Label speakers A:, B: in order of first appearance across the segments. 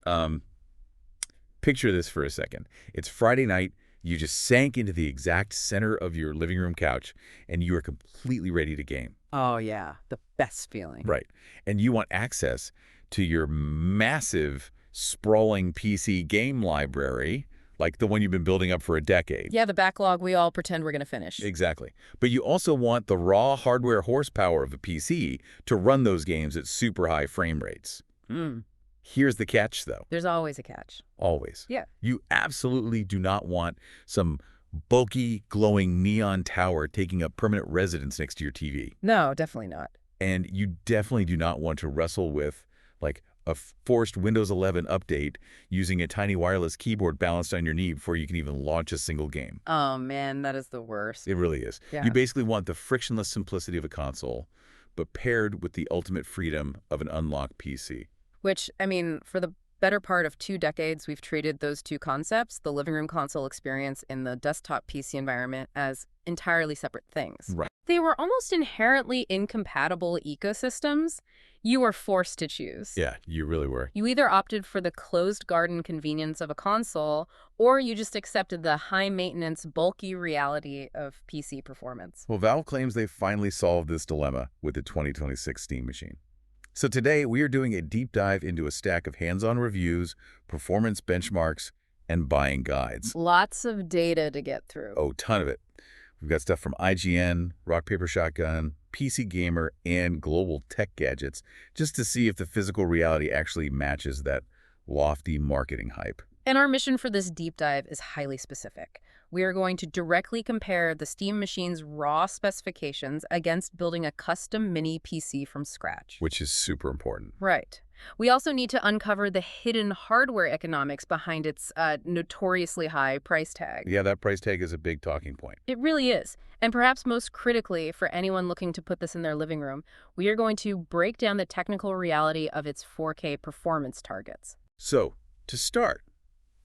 A: Um, Picture this for a second. It's Friday night. You just sank into the exact center of your living room couch, and you are completely ready to game.
B: Oh, yeah. The best feeling.
A: Right. And you want access to your massive, sprawling PC game library, like the one you've been building up for a decade.
B: Yeah, the backlog we all pretend we're going to finish.
A: Exactly. But you also want the raw hardware horsepower of the PC to run those games at super high frame rates.
B: Mm.
A: Here's the catch, though.
B: There's always a catch.
A: Always.
B: Yeah.
A: You absolutely do not want some bulky, glowing neon tower taking up permanent residence next to your TV.
B: No, definitely not.
A: And you definitely do not want to wrestle with, like, a forced Windows 11 update using a tiny wireless keyboard balanced on your knee before you can even launch a single game.
B: Oh, man, that is the worst.
A: It really is.
B: Yeah.
A: You basically want the frictionless simplicity of a console, but paired with the ultimate freedom of an unlocked PC.
B: Which, I mean, for the better part of 2 decades, we've treated those two concepts, the living room console experience and the desktop PC environment, as entirely separate things.
A: Right.
B: They were almost inherently incompatible ecosystems. You were forced to choose.
A: Yeah, you really were.
B: You either opted for the closed garden convenience of a console, or you just accepted the high-maintenance, bulky reality of PC performance.
A: Well, Valve claims they finally solved this dilemma with the 2026 Steam machine. So today, we are doing a deep dive into a stack of hands-on reviews, performance benchmarks, and buying guides.
B: Lots of data to get through.
A: Oh, ton of it. We've got stuff from IGN, Rock Paper Shotgun, PC Gamer, and Global Tech Gadgets, just to see if the physical reality actually matches that lofty marketing hype.
B: And our mission for this deep dive is highly specific. We are going to directly compare the Steam machine's raw specifications against building a custom mini PC from scratch.
A: Which is super important.
B: Right. We also need to uncover the hidden hardware economics behind its notoriously high price tag.
A: Yeah, that price tag is a big talking point.
B: It really is. And perhaps most critically, for anyone looking to put this in their living room, we are going to break down the technical reality of its 4K performance targets.
A: So, to start,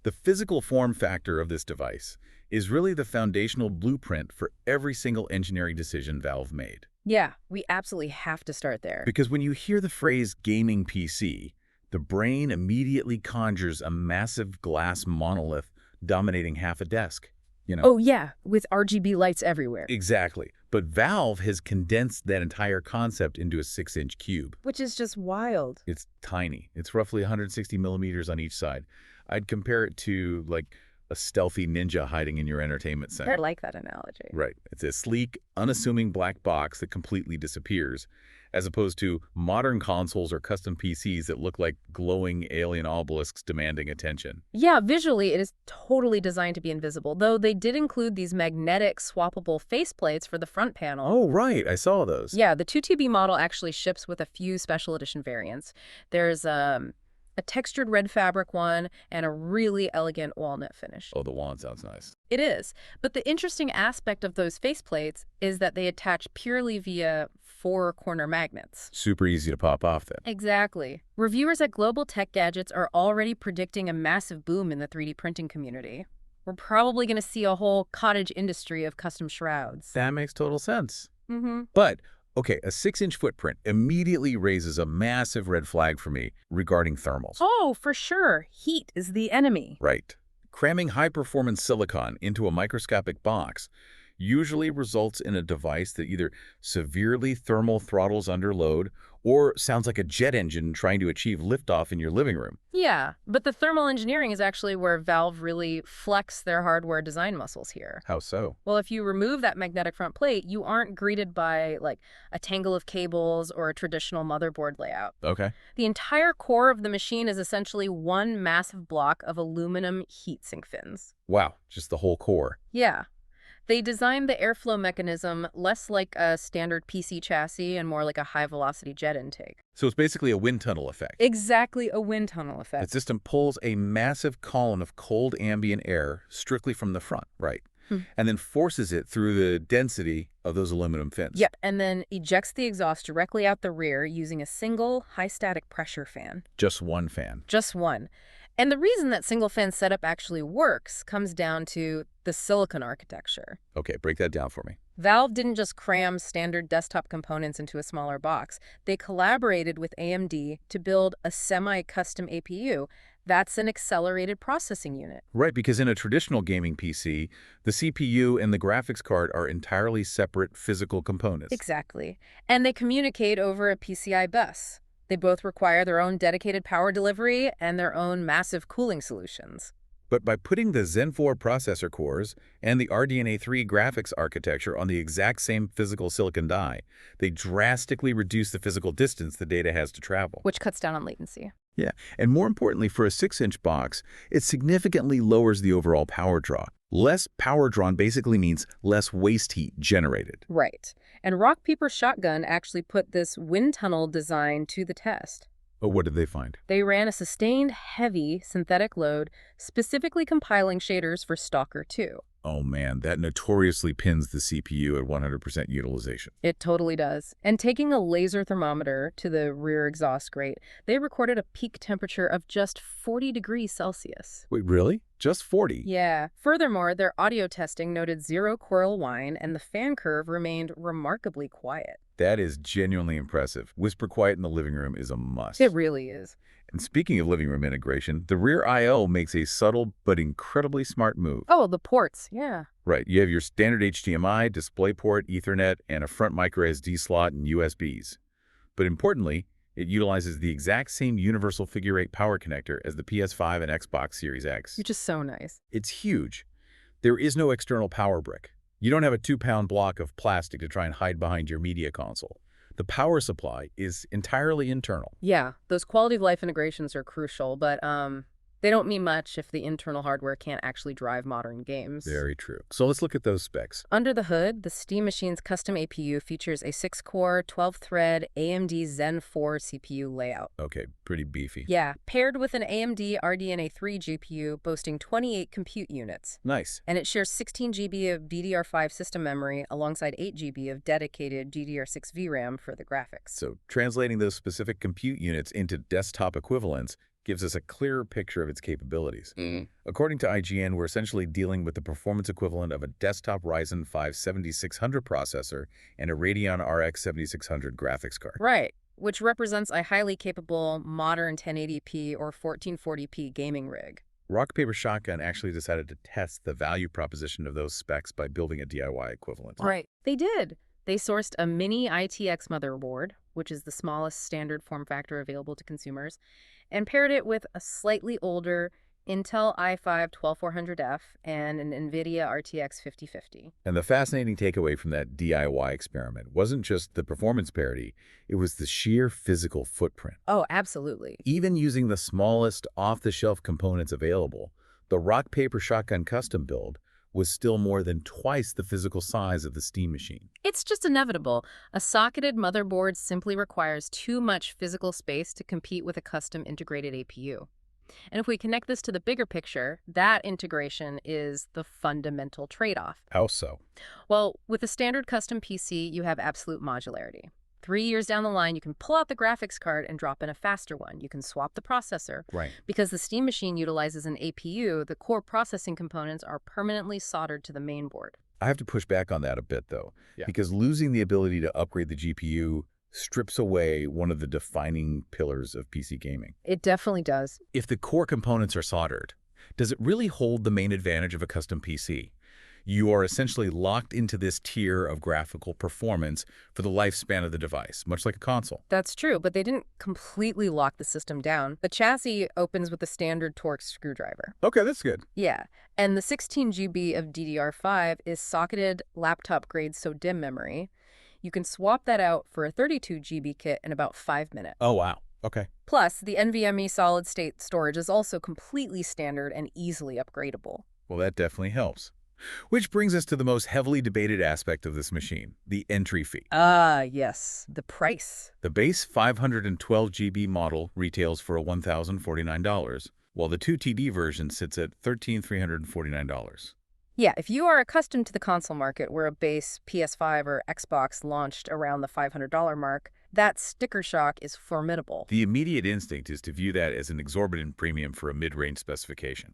A: the physical form factor of this device is really the foundational blueprint for every single engineering decision Valve made.
B: Yeah, we absolutely have to start there.
A: Because when you hear the phrase gaming PC, the brain immediately conjures a massive glass monolith dominating half a desk.
B: Oh, yeah, with RGB lights everywhere.
A: Exactly. But Valve has condensed that entire concept into a 6-inch cube.
B: Which is just wild.
A: It's tiny. It's roughly 160 millimeters on each side. I'd compare it to, like, a stealthy ninja hiding in your entertainment center.
B: I like that analogy.
A: Right. It's a sleek, unassuming black box that completely disappears, as opposed to modern consoles or custom PCs that look like glowing alien obelisks demanding attention.
B: Yeah, visually it is totally designed to be invisible, though they did include these magnetic swappable faceplates for the front panel.
A: Oh, right. I saw those.
B: Yeah, the 2TB model actually ships with a few special edition variants. There's a textured red fabric one, and a really elegant walnut finish.
A: Oh, the walnut sounds nice.
B: It is. But the interesting aspect of those faceplates is that they attach purely via 4-corner magnets.
A: Super easy to pop off then.
B: Exactly. Reviewers at Global Tech Gadgets are already predicting a massive boom in the 3D printing community. We're probably going to see a whole cottage industry of custom shrouds.
A: That makes total sense.
B: Mm-hmm.
A: But okay, a 6-inch footprint immediately raises a massive red flag for me regarding thermals.
B: Oh, for sure. Heat is the enemy.
A: Right. Cramming high-performance silicon into a microscopic box usually results in a device that either severely thermal throttles under load or sounds like a jet engine trying to achieve liftoff in your living room.
B: Yeah, but the thermal engineering is actually where Valve really flexed their hardware design muscles here.
A: How so?
B: Well, if you remove that magnetic front plate, you aren't greeted by, like, a tangle of cables or a traditional motherboard layout.
A: Okay.
B: The entire core of the machine is essentially one massive block of aluminum heatsink fins.
A: Wow, just the whole core.
B: Yeah. They designed the airflow mechanism less like a standard PC chassis and more like a high-velocity jet intake.
A: So it's basically a wind tunnel effect.
B: Exactly a wind tunnel
A: The
B: effect.
A: system pulls a massive column of cold ambient air strictly from the front, right? And then forces it through the density of those aluminum fins.
B: Yep, and then ejects the exhaust directly out the rear using a single high-static pressure fan.
A: Just one fan.
B: Just one. And the reason that single-fan setup actually works comes down to the silicon architecture.
A: Okay, break that down for me.
B: Valve didn't just cram standard desktop components into a smaller box. They collaborated with AMD to build a semi-custom APU That's an accelerated processing unit.
A: Right, because in a traditional gaming PC, the CPU and the graphics card are entirely separate physical components.
B: Exactly. And they communicate over a PCI bus. They both require their own dedicated power delivery and their own massive cooling solutions.
A: But by putting the Zen 4 processor cores and the RDNA 3 graphics architecture on the exact same physical silicon die, they drastically reduce the physical distance the data has to travel.
B: Which cuts down on latency.
A: Yeah, and more importantly, for a 6-inch box, it significantly lowers the overall power draw. Less power drawn basically means less waste heat generated.
B: Right. And Rock Paper Shotgun actually put this wind tunnel design to the test.
A: Oh, what did they find?
B: They ran a sustained, heavy synthetic load, specifically compiling shaders for Stalker 2.
A: Oh man, that notoriously pins the CPU at 100% utilization.
B: It totally does. And taking a laser thermometer to the rear exhaust grate, they recorded a peak temperature of just 40 degrees Celsius.
A: Wait, really? Just 40?
B: Yeah. Furthermore, their audio testing noted zero coil whine, and the fan curve remained remarkably quiet.
A: That is genuinely impressive. Whisper quiet in the living room is a must.
B: It really is.
A: And speaking of living room integration, the rear I/O makes a subtle but incredibly smart move.
B: Oh, the ports, yeah.
A: Right, you have your standard HDMI, DisplayPort, Ethernet, and a front microSD slot and USBs. But importantly, it utilizes the exact same universal figure-8 power connector as the PS5 and Xbox Series X.
B: You're just so nice.
A: It's huge. There is no external power brick. You don't have a 2-pound block of plastic to try and hide behind your media console. The power supply is entirely internal.
B: Yeah, those quality of life integrations are crucial, but they don't mean much if the internal hardware can't actually drive modern games.
A: Very true. So let's look at those specs.
B: Under the hood, the Steam Machine's custom APU features a 6-core, 12-thread AMD Zen 4 CPU layout.
A: Okay, pretty beefy.
B: Yeah, paired with an AMD RDNA 3 GPU boasting 28 compute units.
A: Nice.
B: And it shares 16 GB of DDR5 system memory alongside 8 GB of dedicated DDR6 VRAM for the graphics.
A: So translating those specific compute units into desktop equivalents gives us a clearer picture of its capabilities. According to IGN, we're essentially dealing with the performance equivalent of a desktop Ryzen 5 7600 processor and a Radeon RX 7600 graphics card.
B: Right, which represents a highly capable modern 1080p or 1440p gaming rig.
A: Rock Paper Shotgun actually decided to test the value proposition of those specs by building a DIY equivalent.
B: Right. They did. They sourced a mini ITX motherboard, which is the smallest standard form factor available to consumers, and paired it with a slightly older Intel i5-12400F and an NVIDIA RTX 5050.
A: And the fascinating takeaway from that DIY experiment wasn't just the performance parity, it was the sheer physical footprint.
B: Oh, absolutely.
A: Even using the smallest off-the-shelf components available, the Rock Paper Shotgun custom build was still more than twice the physical size of the Steam machine.
B: It's just inevitable. A socketed motherboard simply requires too much physical space to compete with a custom integrated APU. And if we connect this to the bigger picture, that integration is the fundamental trade-off.
A: How so?
B: Well, with a standard custom PC, you have absolute modularity. 3 years down the line, you can pull out the graphics card and drop in a faster one. You can swap the processor.
A: Right.
B: Because the Steam machine utilizes an APU, the core processing components are permanently soldered to the main board.
A: I have to push back on that a bit, though, because losing the ability to upgrade the GPU strips away one of the defining pillars of PC gaming.
B: It definitely does.
A: If the core components are soldered, does it really hold the main advantage of a custom PC? You are essentially locked into this tier of graphical performance for the lifespan of the device, much like a console.
B: That's true, but they didn't completely lock the system down. The chassis opens with a standard Torx screwdriver.
A: Okay, that's good.
B: Yeah, and the 16 GB of DDR5 is socketed laptop-grade SO-DIMM memory. You can swap that out for a 32 GB kit in about 5 minutes.
A: Oh, wow. Okay.
B: Plus, the NVMe solid-state storage is also completely standard and easily upgradable.
A: Well, that definitely helps. Which brings us to the most heavily debated aspect of this machine, the entry fee.
B: Ah, yes, the price.
A: The base 512 GB model retails for $1,049, while the 2TD version sits at $13,349.
B: Yeah, if you are accustomed to the console market where a base PS5 or Xbox launched around the $500 mark, that sticker shock is formidable.
A: The immediate instinct is to view that as an exorbitant premium for a mid-range specification.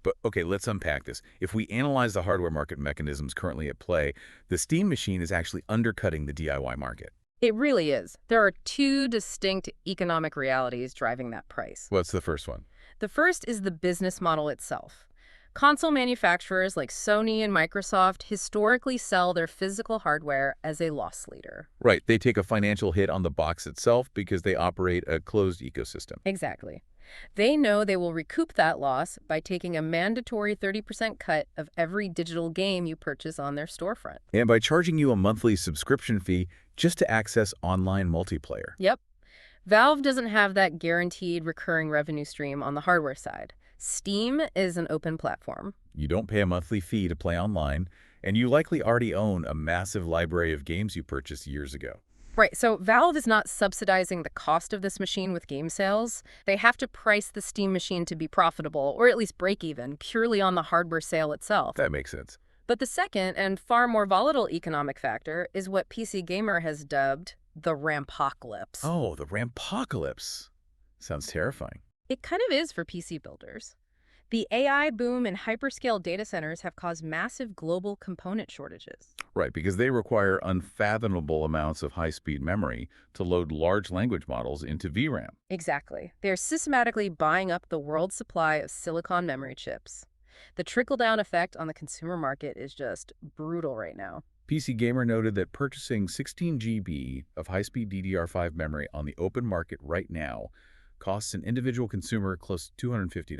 A: But okay, let's unpack this. If we analyze the hardware market mechanisms currently at play, the Steam machine is actually undercutting the DIY market.
B: It really is. There are two distinct economic realities driving that price.
A: What's the first one?
B: The first is the business model itself. Console manufacturers like Sony and Microsoft historically sell their physical hardware as a loss leader.
A: Right, they take a financial hit on the box itself because they operate a closed ecosystem.
B: Exactly. They know they will recoup that loss by taking a mandatory 30% cut of every digital game you purchase on their storefront.
A: And by charging you a monthly subscription fee just to access online multiplayer.
B: Yep. Valve doesn't have that guaranteed recurring revenue stream on the hardware side. Steam is an open platform.
A: You don't pay a monthly fee to play online, and you likely already own a massive library of games you purchased years ago.
B: Right, so Valve is not subsidizing the cost of this machine with game sales. They have to price the Steam machine to be profitable, or at least break even, purely on the hardware sale itself.
A: That makes sense.
B: But the second and far more volatile economic factor is what PC Gamer has dubbed the Rampocalypse.
A: Oh, the Rampocalypse. Sounds terrifying.
B: It kind of is for PC builders. The AI boom and hyperscale data centers have caused massive global component shortages.
A: Right, because they require unfathomable amounts of high-speed memory to load large language models into VRAM.
B: Exactly. They're systematically buying up the world's supply of silicon memory chips. The trickle-down effect on the consumer market is just brutal right now.
A: PC Gamer noted that purchasing 16 GB of high-speed DDR5 memory on the open market right now costs an individual consumer close to $250,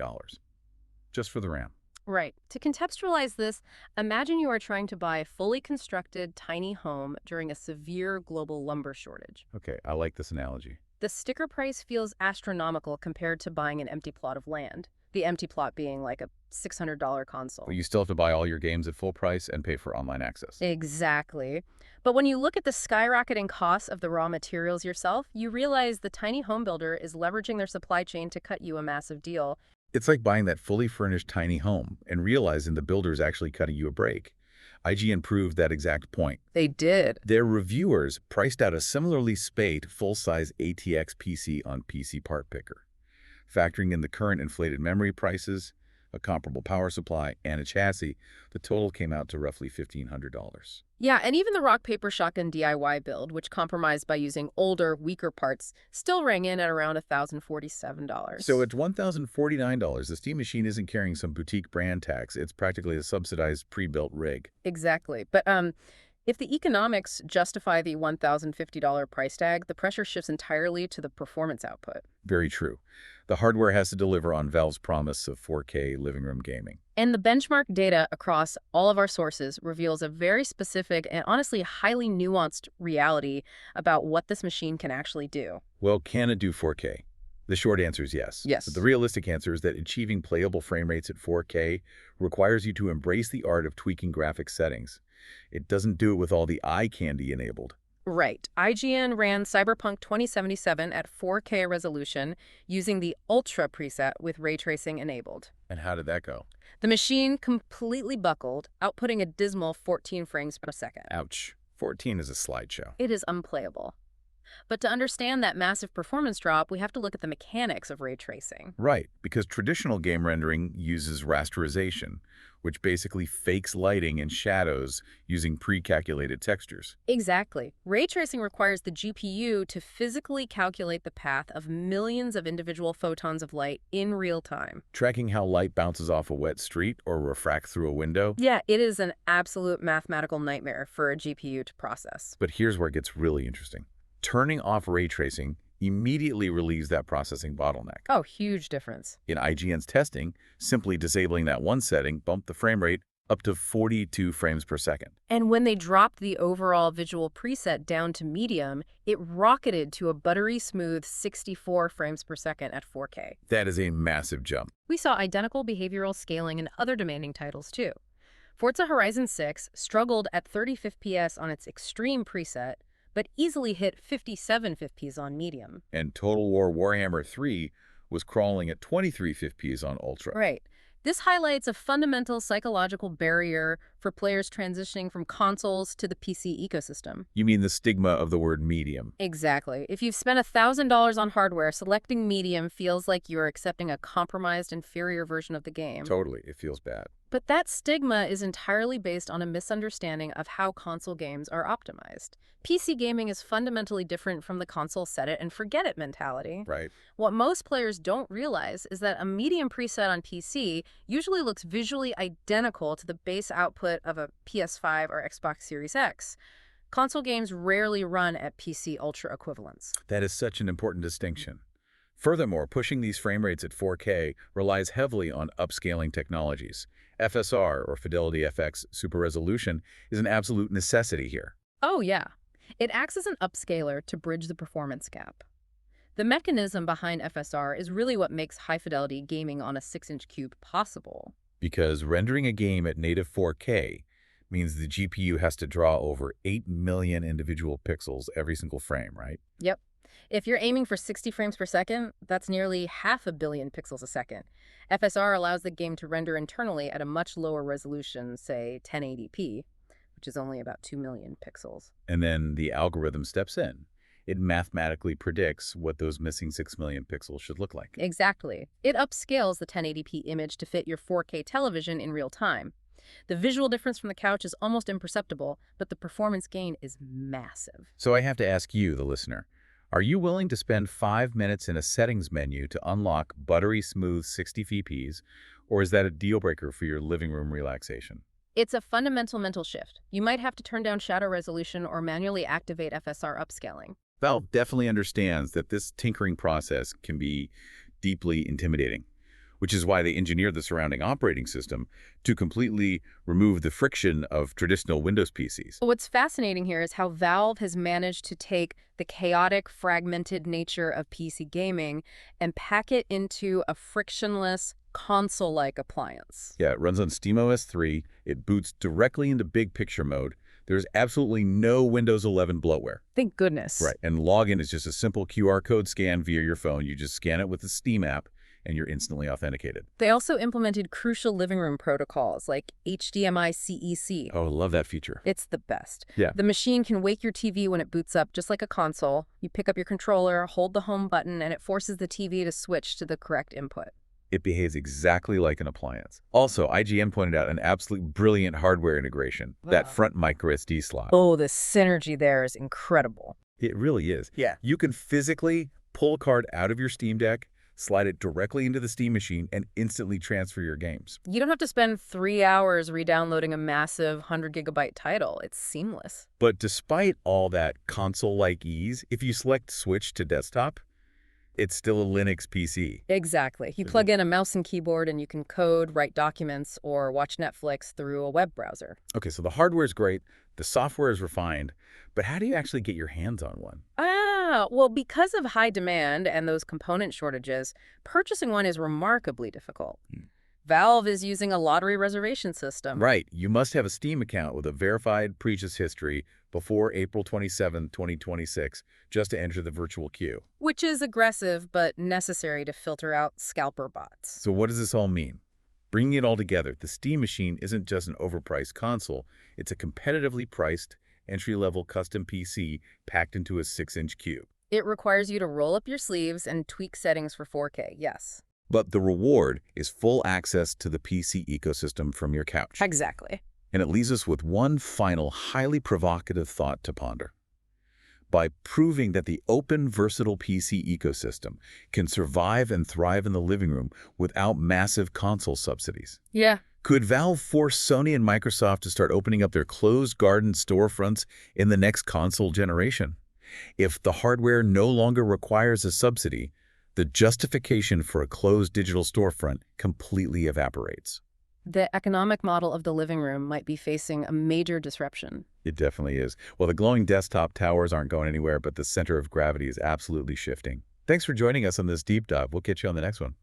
A: just for the RAM.
B: Right. To contextualize this, imagine you are trying to buy a fully constructed tiny home during a severe global lumber shortage.
A: Okay, I like this analogy.
B: The sticker price feels astronomical compared to buying an empty plot of land. The empty plot being like a $600 console.
A: But you still have to buy all your games at full price and pay for online access.
B: Exactly. But when you look at the skyrocketing costs of the raw materials yourself, you realize the tiny home builder is leveraging their supply chain to cut you a massive deal.
A: It's like buying that fully furnished tiny home and realizing the builder is actually cutting you a break. IGN proved that exact point.
B: They did.
A: Their reviewers priced out a similarly spaced full-size ATX PC on PC Part Picker. Factoring in the current inflated memory prices, a comparable power supply, and a chassis, the total came out to roughly $1,500.
B: Yeah, and even the rock, paper, shotgun DIY build, which compromised by using older, weaker parts, still rang in at around $1,047.
A: So at $1,049, the Steam machine isn't carrying some boutique brand tax. It's practically a subsidized pre-built rig.
B: Exactly. But if the economics justify the $1,050 price tag, the pressure shifts entirely to the performance output.
A: Very true. The hardware has to deliver on Valve's promise of 4K living room gaming.
B: And the benchmark data across all of our sources reveals a very specific and honestly highly nuanced reality about what this machine can actually do.
A: Well, can it do 4K? The short answer is yes.
B: Yes.
A: But the realistic answer is that achieving playable frame rates at 4K requires you to embrace the art of tweaking graphics settings. It doesn't do it with all the eye candy enabled.
B: Right. IGN ran Cyberpunk 2077 at 4K resolution using the Ultra preset with ray tracing enabled.
A: And how did that go?
B: The machine completely buckled, outputting a dismal 14 frames per second.
A: Ouch. 14 is a slideshow.
B: It is unplayable. But to understand that massive performance drop, we have to look at the mechanics of ray tracing.
A: Right, because traditional game rendering uses rasterization, which basically fakes lighting and shadows using pre-calculated textures.
B: Exactly. Ray tracing requires the GPU to physically calculate the path of millions of individual photons of light in real time.
A: Tracking how light bounces off a wet street or refracts through a window.
B: Yeah, it is an absolute mathematical nightmare for a GPU to process.
A: But here's where it gets really interesting. Turning off ray tracing immediately relieves that processing bottleneck.
B: Oh, huge difference.
A: In IGN's testing, simply disabling that one setting bumped the frame rate up to 42 frames per second.
B: And when they dropped the overall visual preset down to medium, it rocketed to a buttery smooth 64 frames per second at 4K.
A: That is a massive jump.
B: We saw identical behavioral scaling in other demanding titles, too. Forza Horizon 6 struggled at 30 FPS on its extreme preset, but easily hit 57 FPS on medium.
A: And Total War Warhammer 3 was crawling at 23 FPS on Ultra.
B: Right. This highlights a fundamental psychological barrier for players transitioning from consoles to the PC ecosystem.
A: You mean the stigma of the word medium?
B: Exactly. If you've spent $1,000 on hardware, selecting medium feels like you're accepting a compromised, inferior version of the game.
A: Totally. It feels bad.
B: But that stigma is entirely based on a misunderstanding of how console games are optimized. PC gaming is fundamentally different from the console set it and forget it mentality.
A: Right.
B: What most players don't realize is that a medium preset on PC usually looks visually identical to the base output of a PS5 or Xbox Series X. Console games rarely run at PC Ultra equivalents.
A: That is such an important distinction. Furthermore, pushing these frame rates at 4K relies heavily on upscaling technologies. FSR, or Fidelity FX Super Resolution, is an absolute necessity here.
B: Oh, yeah. It acts as an upscaler to bridge the performance gap. The mechanism behind FSR is really what makes high-fidelity gaming on a 6-inch cube possible.
A: Because rendering a game at native 4K means the GPU has to draw over 8 million individual pixels every single frame, right?
B: Yep. If you're aiming for 60 frames per second, that's nearly 500 million pixels a second. FSR allows the game to render internally at a much lower resolution, say 1080p, which is only about 2 million pixels.
A: And then the algorithm steps in. It mathematically predicts what those missing 6 million pixels should look like.
B: Exactly. It upscales the 1080p image to fit your 4K television in real time. The visual difference from the couch is almost imperceptible, but the performance gain is massive.
A: So I have to ask you, the listener, are you willing to spend 5 minutes in a settings menu to unlock buttery smooth 60 fps, or is that a deal breaker for your living room relaxation?
B: It's a fundamental mental shift. You might have to turn down shadow resolution or manually activate FSR upscaling.
A: Valve definitely understands that this tinkering process can be deeply intimidating, which is why they engineered the surrounding operating system to completely remove the friction of traditional Windows PCs.
B: What's fascinating here is how Valve has managed to take the chaotic, fragmented nature of PC gaming and pack it into a frictionless, console-like appliance.
A: Yeah, it runs on SteamOS 3. It boots directly into big picture mode. There's absolutely no Windows 11 bloatware.
B: Thank goodness.
A: Right, and login is just a simple QR code scan via your phone. You just scan it with the Steam app, and you're instantly authenticated.
B: They also implemented crucial living room protocols like HDMI CEC.
A: Oh, I love that feature.
B: It's the best.
A: Yeah.
B: The machine can wake your TV when it boots up, just like a console. You pick up your controller, hold the home button, and it forces the TV to switch to the correct input.
A: It behaves exactly like an appliance. Also, IGN pointed out an absolute brilliant hardware integration, that front microSD slot.
B: Oh, the synergy there is incredible.
A: It really is.
B: Yeah.
A: You can physically pull a card out of your Steam Deck, slide it directly into the Steam machine, and instantly transfer your games.
B: You don't have to spend 3 hours re-downloading a massive 100-gigabyte title. It's seamless.
A: But despite all that console-like ease, if you select Switch to desktop, it's still a Linux PC.
B: Exactly. You plug in a mouse and keyboard and you can code, write documents, or watch Netflix through a web browser.
A: Okay, so the hardware is great, the software is refined, but how do you actually get your hands on one?
B: Well, because of high demand and those component shortages, purchasing one is remarkably difficult. Valve is using a lottery reservation system.
A: Right. You must have a Steam account with a verified purchase history before April 27, 2026, just to enter the virtual queue.
B: Which is aggressive but necessary to filter out scalper bots.
A: So what does this all mean? Bringing it all together, the Steam machine isn't just an overpriced console. It's a competitively priced, entry-level custom PC packed into a 6-inch cube.
B: It requires you to roll up your sleeves and tweak settings for 4K, yes.
A: But the reward is full access to the PC ecosystem from your couch.
B: Exactly.
A: And it leaves us with one final, highly provocative thought to ponder. By proving that the open, versatile PC ecosystem can survive and thrive in the living room without massive console subsidies.
B: Yeah.
A: Could Valve force Sony and Microsoft to start opening up their closed garden storefronts in the next console generation? If the hardware no longer requires a subsidy, the justification for a closed digital storefront completely evaporates.
B: The economic model of the living room might be facing a major disruption.
A: It definitely is. Well, the glowing desktop towers aren't going anywhere, but the center of gravity is absolutely shifting. Thanks for joining us on this deep dive. We'll catch you on the next one.